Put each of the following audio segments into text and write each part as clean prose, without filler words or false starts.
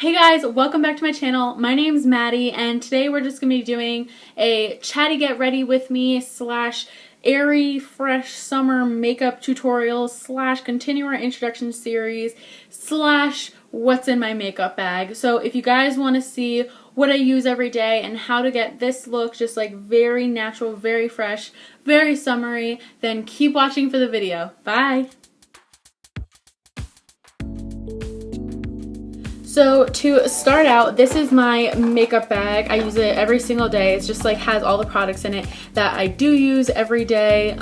Hey guys, welcome back to my channel. My name's Maddie and today we're just going to be doing a chatty get ready with me slash airy fresh summer makeup tutorial slash continue our introduction series slash what's in my makeup bag. So if you guys want to see what I use every day and how to get this look just like very natural, very fresh, very summery, then keep watching for the video. Bye! So to start out, this is my makeup bag. I use it every single day. It's just like has all the products in it that I do use every day.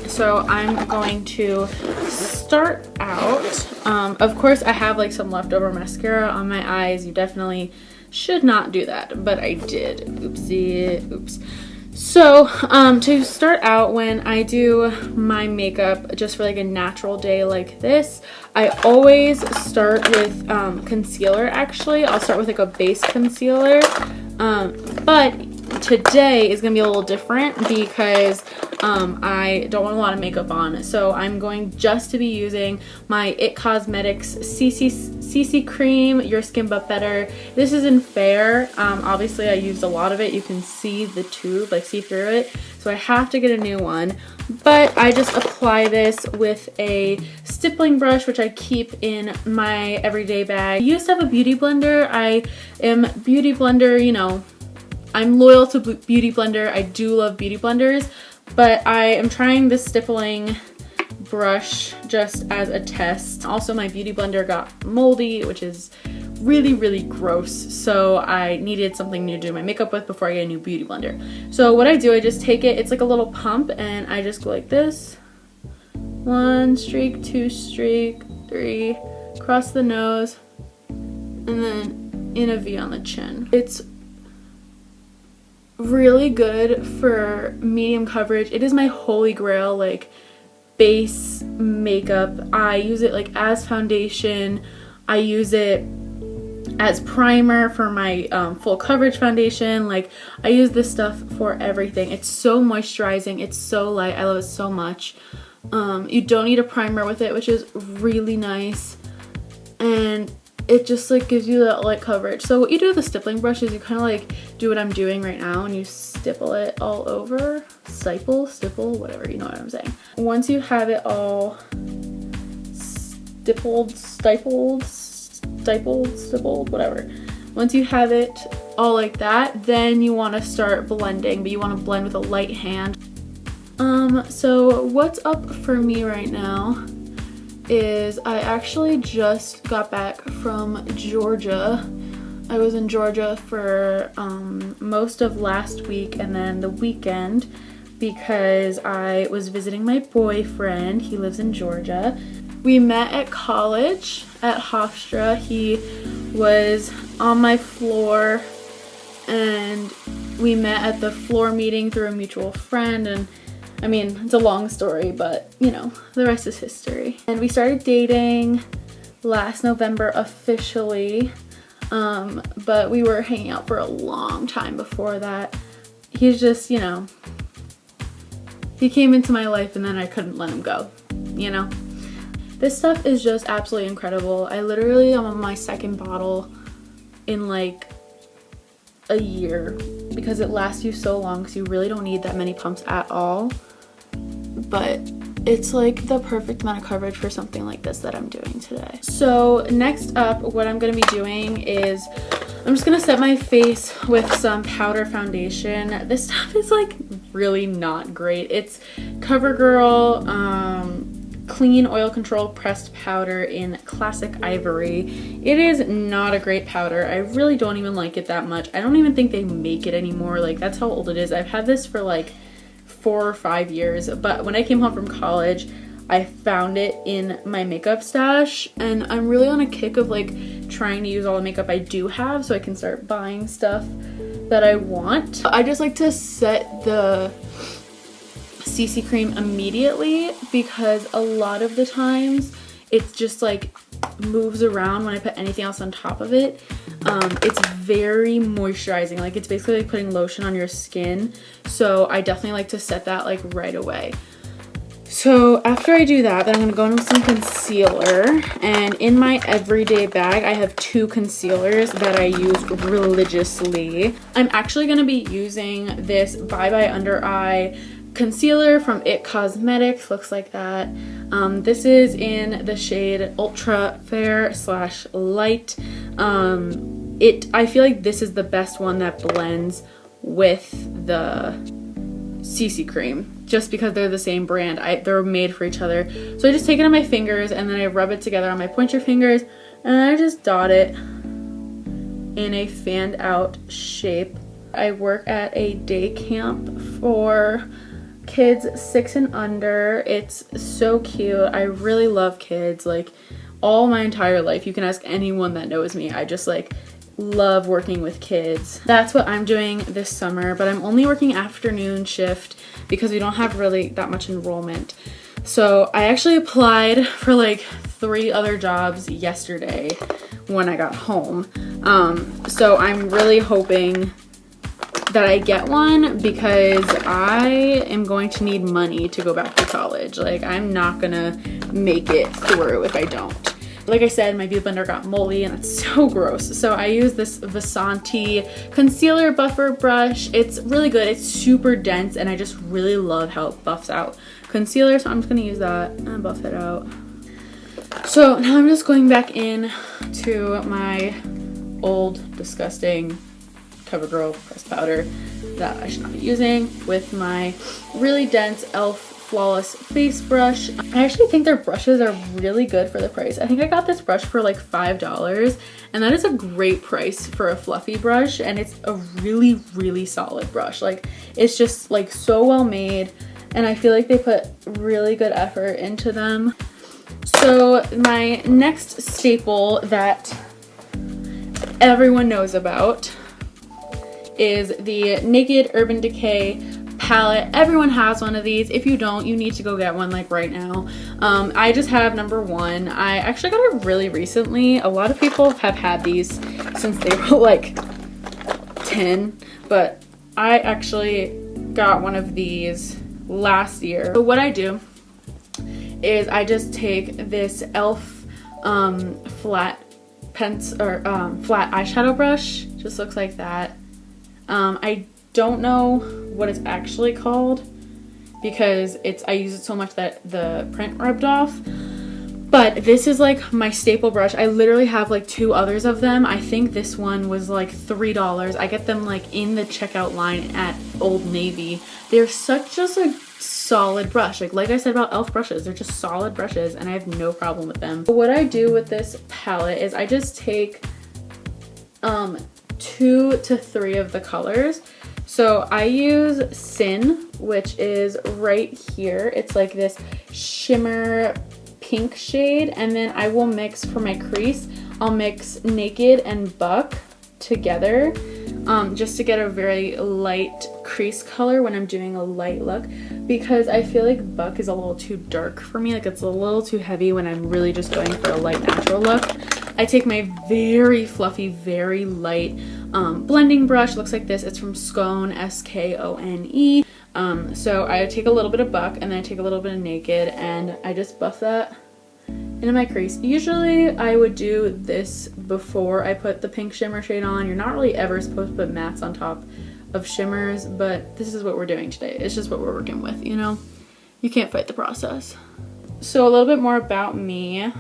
So I'm going to start out. Of course, I have like some leftover mascara on my eyes. You definitely should not do that, but I did. Oopsie, oops. So to start out, when I do my makeup just for like a natural day like this, I always start with concealer. Actually, I'll start with like a base concealer, but today is gonna be a little different because I don't want a lot of makeup on, so I'm going just to be using my IT Cosmetics CC cream, Your Skin But Better. This is in Fair. Obviously I used a lot of it. You can see the tube, like see through it, so I have to get a new one. But I just apply this with a stippling brush, which I keep in my everyday bag. I used to have a beauty blender. I am beauty blender, you know, I'm loyal to beauty blender. I do love beauty blenders, but I am trying this stippling brush just as a test. Also, my beauty blender got moldy, which is really gross, so I needed something new to do my makeup with before I get a new beauty blender. So what I do, I just take it, it's like a little pump, and I just go like this. 1 streak, 2 streak, 3, across the nose, and then in a V on the chin. It's really good for medium coverage. It is my holy grail, like base makeup. I use it like as foundation. I use it as primer for my full coverage foundation. Like I use this stuff for everything. It's so moisturizing, it's so light, I love it so much. You don't need a primer with it, which is really nice, and it just like gives you that light coverage. So what you do with the stippling brush is you kind of like do what I'm doing right now, and you stipple it all over. Stipple, whatever, you know what I'm saying. Once you have it all stippled, whatever. Once you have it all like that, then you want to start blending, but you want to blend with a light hand. So what's up for me right now is I actually just got back from Georgia. I was in Georgia for most of last week and then the weekend because I was visiting my boyfriend. He lives in Georgia. We met at college at Hofstra. He was on my floor and we met at the floor meeting through a mutual friend, and I mean, it's a long story, but you know, the rest is history. And we started dating last November officially, but we were hanging out for a long time before that. He's just, you know, he came into my life and then I couldn't let him go, you know? This stuff is just absolutely incredible. I literally am on my second bottle in like a year because it lasts you so long, because you really don't need that many pumps at all. But it's like the perfect amount of coverage for something like this that I'm doing today. So next up, what I'm going to be doing is I'm just going to set my face with some powder foundation. This stuff is like really not great. It's Covergirl Clean Oil Control Pressed Powder in Classic Ivory. It is not a great powder. I really don't even like it that much. I don't even think they make it anymore. Like, that's how old it is. I've had this for like 4 or 5 years, but when I came home from college, I found it in my makeup stash, and I'm really on a kick of like trying to use all the makeup I do have so I can start buying stuff that I want. I just like to set the CC cream immediately because a lot of the times it's just like moves around when I put anything else on top of it. It's very moisturizing, like it's basically like putting lotion on your skin, so I definitely like to set that like right away. So after I do that, then I'm going to go in with some concealer. And in my everyday bag, I have 2 concealers that I use religiously. I'm actually going to be using this Bye Bye Under Eye concealer from IT Cosmetics. Looks like that. This is in the shade Ultra Fair / Light. I feel like this is the best one that blends with the CC cream, just because they're the same brand. They're made for each other. So I just take it on my fingers and then I rub it together on my pointer fingers and I just dot it in a fanned out shape. I work at a day camp for kids 6 and under. It's so cute. I really love kids. Like, all my entire life, you can ask anyone that knows me, I just like love working with kids. That's what I'm doing this summer, but I'm only working afternoon shift because we don't have really that much enrollment. So I actually applied for like 3 other jobs yesterday when I got home. So I'm really hoping that I get one because I am going to need money to go back to college. Like, I'm not gonna make it through if I don't. Like I said, my beauty blender got moldy and it's so gross. So I use this VASANTI concealer buffer brush. It's really good. It's super dense and I just really love how it buffs out concealer. So I'm just gonna use that and buff it out. So now I'm just going back in to my old, disgusting Covergirl pressed powder that I should not be using with my really dense e.l.f. Flawless face brush. I actually think their brushes are really good for the price. I think I got this brush for like $5 and that is a great price for a fluffy brush, and it's a really, really solid brush. Like, it's just like so well made and I feel like they put really good effort into them. So my next staple that everyone knows about is the Naked Urban Decay palette. Everyone has one of these. If you don't, you need to go get one like right now. I just have number 1. I actually got it really recently. A lot of people have had these since they were like 10, but I actually got one of these last year. So what I do is I just take this e.l.f. flat flat eyeshadow brush. Just looks like that. I don't know what it's actually called because I use it so much that the print rubbed off, but this is like my staple brush. I literally have like 2 others of them. I think this one was like $3. I get them like in the checkout line at Old Navy. They're such just a solid brush. Like I said about e.l.f. brushes, they're just solid brushes and I have no problem with them. What I do with this palette is I just take 2 to 3 of the colors. So I use Sin, which is right here. It's like this shimmer pink shade, and then I will mix for my crease. I'll mix Naked and Buck together just to get a very light crease color when I'm doing a light look, because I feel like Buck is a little too dark for me. Like, it's a little too heavy when I'm really just going for a light natural look. I take my very fluffy, very light blending brush. Looks like this. It's from Skone, S-K-O-N-E. So I take a little bit of Buck and then I take a little bit of Naked and I just buff that into my crease. Usually I would do this before I put the pink shimmer shade on. You're not really ever supposed to put mattes on top of shimmers, but this is what we're doing today. It's just what we're working with, you know? You can't fight the process. So a little bit more about me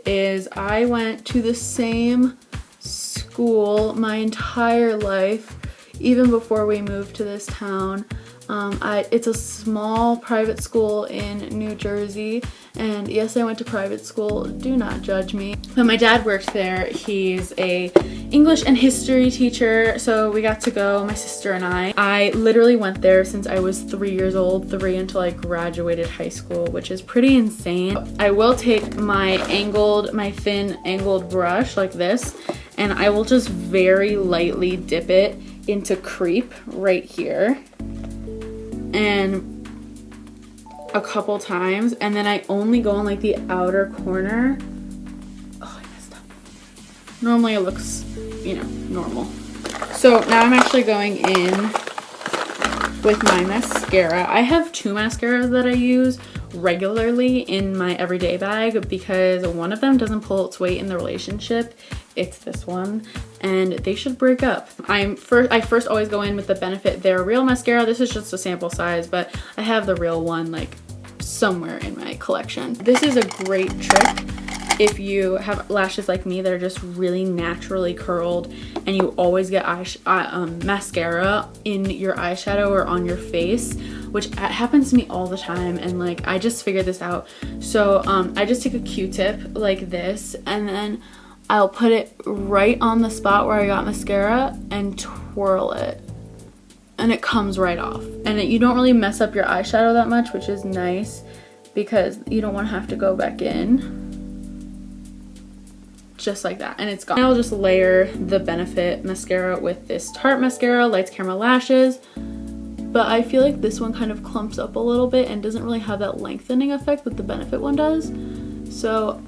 is I went to the same school my entire life, even before we moved to this town. It's a small private school in New Jersey, and yes, I went to private school. Do not judge me. But my dad worked there. He's a English and history teacher, so we got to go, my sister and I. I literally went there since I was 3 years old, 3 until I graduated high school, which is pretty insane. I will take my thin angled brush like this, and I will just very lightly dip it into Creep right here and a couple times, and then I only go on like the outer corner. Oh, I messed up. Normally it looks, you know, normal. So now I'm actually going in with my mascara. I have two mascaras that I use regularly in my everyday bag because one of them doesn't pull its weight in the relationship. It's this one, and they should break up. I first always go in with the Benefit They're Real mascara. This is just a sample size, but I have the real one like somewhere in my collection. This is a great trick if you have lashes like me that are just really naturally curled and you always get mascara in your eyeshadow or on your face, which happens to me all the time, and like I just figured this out. So I just take a Q-tip like this and then I'll put it right on the spot where I got mascara and twirl it, and it comes right off. And you don't really mess up your eyeshadow that much, which is nice because you don't want to have to go back in. Just like that, and it's gone. I'll just layer the Benefit mascara with this Tarte mascara, Lights Camera Lashes, but I feel like this one kind of clumps up a little bit and doesn't really have that lengthening effect that the Benefit one does. So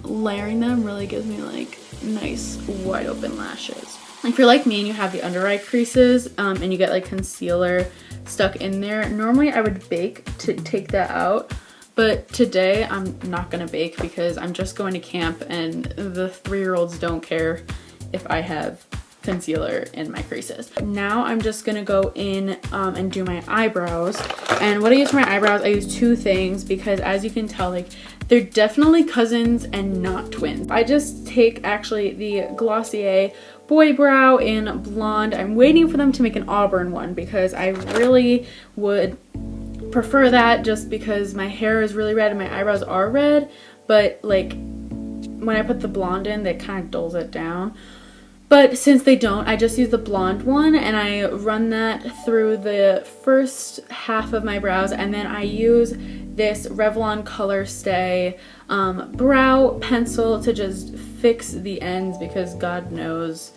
layering them really gives me like nice wide open lashes. If you're like me and you have the under eye creases and you get like concealer stuck in there, normally I would bake to take that out. But today I'm not gonna bake because I'm just going to camp and the 3-year-olds don't care if I have concealer in my creases. Now I'm just gonna go in and do my eyebrows. And what I use for my eyebrows, I use two things because as you can tell, like they're definitely cousins and not twins. I just take actually the Glossier Boy Brow in blonde. I'm waiting for them to make an auburn one because I really would prefer that just because my hair is really red and my eyebrows are red, but like when I put the blonde in, that kind of dulls it down. But since they don't, I just use the blonde one and I run that through the first half of my brows, and then I use this Revlon Colorstay brow pencil to just fix the ends because God knows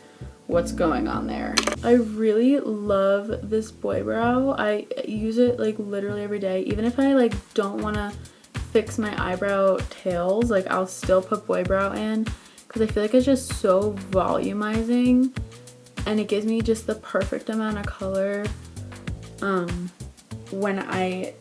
what's going on there. I really love this boy brow. I use it like literally every day. Even if I like don't want to fix my eyebrow tails, like I'll still put boy brow in because I feel like it's just so volumizing and it gives me just the perfect amount of color when I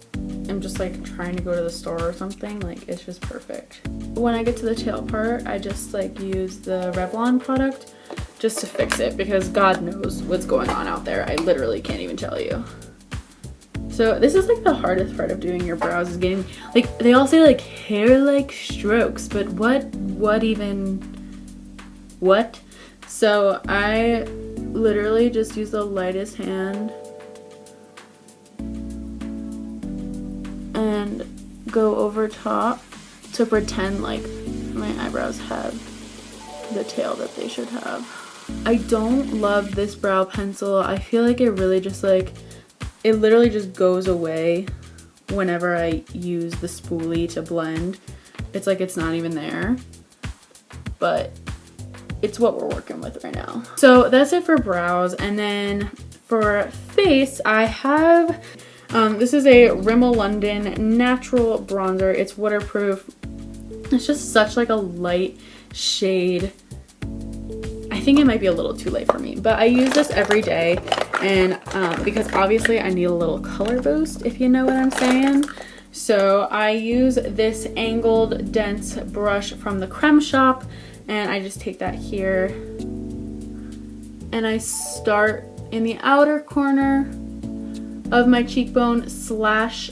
am just like trying to go to the store or something. Like it's just perfect. When I get to the tail part, I just like use the Revlon product just to fix it because God knows what's going on out there. I literally can't even tell you. So this is like the hardest part of doing your brows, is getting, like they all say like hair-like strokes, but what? So I literally just use the lightest hand and go over top to pretend like my eyebrows have the tail that they should have. I don't love this brow pencil. I feel like it really just like, it literally just goes away whenever I use the spoolie to blend. It's like it's not even there, but it's what we're working with right now. So that's it for brows. And then for face, I have, this is a Rimmel London natural bronzer. It's waterproof. It's just such like a light shade. I think it might be a little too light for me, but I use this every day, and because obviously I need a little color boost, if you know what I'm saying. So I use this angled dense brush from the Crème shop, and I just take that here and I start in the outer corner of my cheekbone /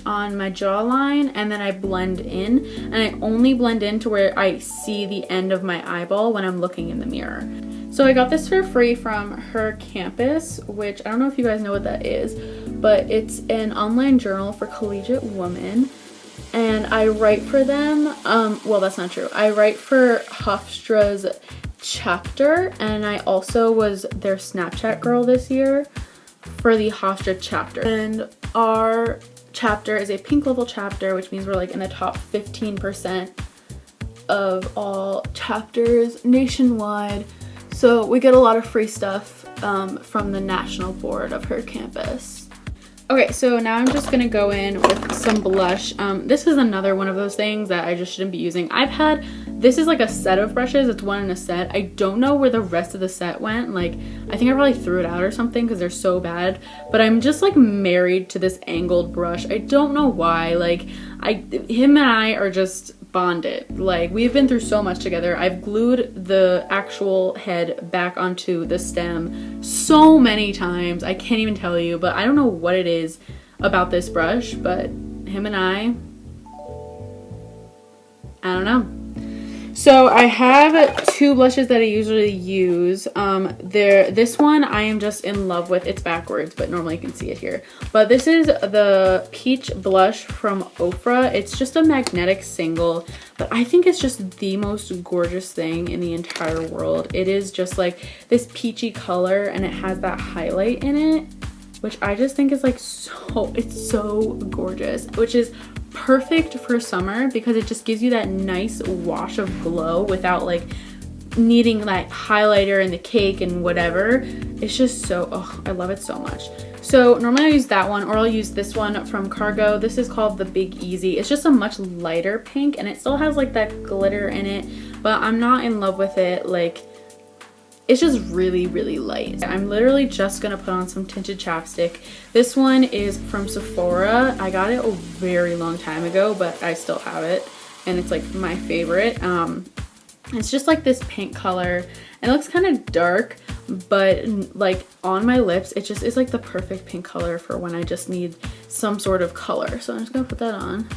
on my jawline, and then I blend in, and I only blend in to where I see the end of my eyeball when I'm looking in the mirror. So I got this for free from Her Campus, which I don't know if you guys know what that is, but it's an online journal for collegiate women, and I write for them. Well, that's not true. I write for Hofstra's chapter, and I also was their Snapchat girl this year for the Hofstra chapter. And our chapter is a pink level chapter, which means we're like in the top 15% of all chapters nationwide. So we get a lot of free stuff from the national board of Her Campus. Okay, so now I'm just gonna go in with some blush. This is another one of those things that I just shouldn't be using. This is like a set of brushes. It's one in a set. I don't know where the rest of the set went. Like, I think I probably threw it out or something because they're so bad. But I'm just like married to this angled brush. I don't know why. Like, him and I are just bonded. Like, we've been through so much together. I've glued the actual head back onto the stem so many times. I can't even tell you, but I don't know what it is about this brush, but him and I don't know. So I have two blushes that I usually use. This one I am just in love with. It's backwards, but normally you can see it here. But this is the Peach Blush from OFRA. It's just a magnetic single, but I think it's just the most gorgeous thing in the entire world. It is just like this peachy color, and it has that highlight in it, which I just think is like it's so gorgeous, which is perfect for summer because it just gives you that nice wash of glow without like needing that highlighter and the cake and whatever. It's just so, oh, I love it so much. So normally I use that one, or I'll use this one from Cargo. This is called the Big Easy. It's just a much lighter pink, and it still has like that glitter in it, but I'm not in love with it. Like, it's just really, really light. I'm literally just gonna put on some tinted chapstick. This one is from Sephora. I got it a very long time ago, but I still have it, and it's like my favorite. It's just like this pink color, and it looks kind of dark, but like on my lips, it just is like the perfect pink color for when I just need some sort of color. So I'm just gonna put that on.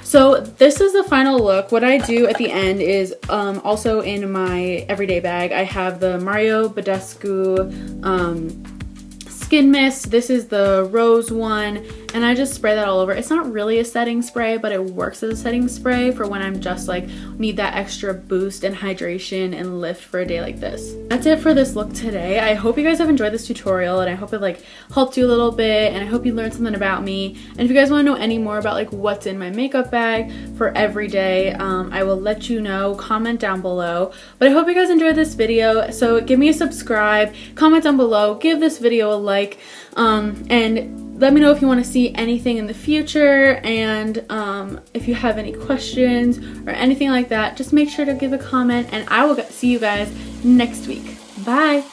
So this is the final look. What I do at the end is also in my everyday bag, I have the Mario Badescu Skin Mist. This is the rose one, and I just spray that all over. It's not really a setting spray, but it works as a setting spray for when I'm just like need that extra boost and hydration and lift for a day like this. That's it for this look today. I hope you guys have enjoyed this tutorial, and I hope it like helped you a little bit, and I hope you learned something about me. And if you guys want to know any more about like what's in my makeup bag for every day, I will let you know. Comment down below. But I hope you guys enjoyed this video, so give me a subscribe, comment down below, give this video a like, and let me know if you want to see anything in the future, and if you have any questions or anything like that, just make sure to give a comment, and I will see you guys next week. Bye!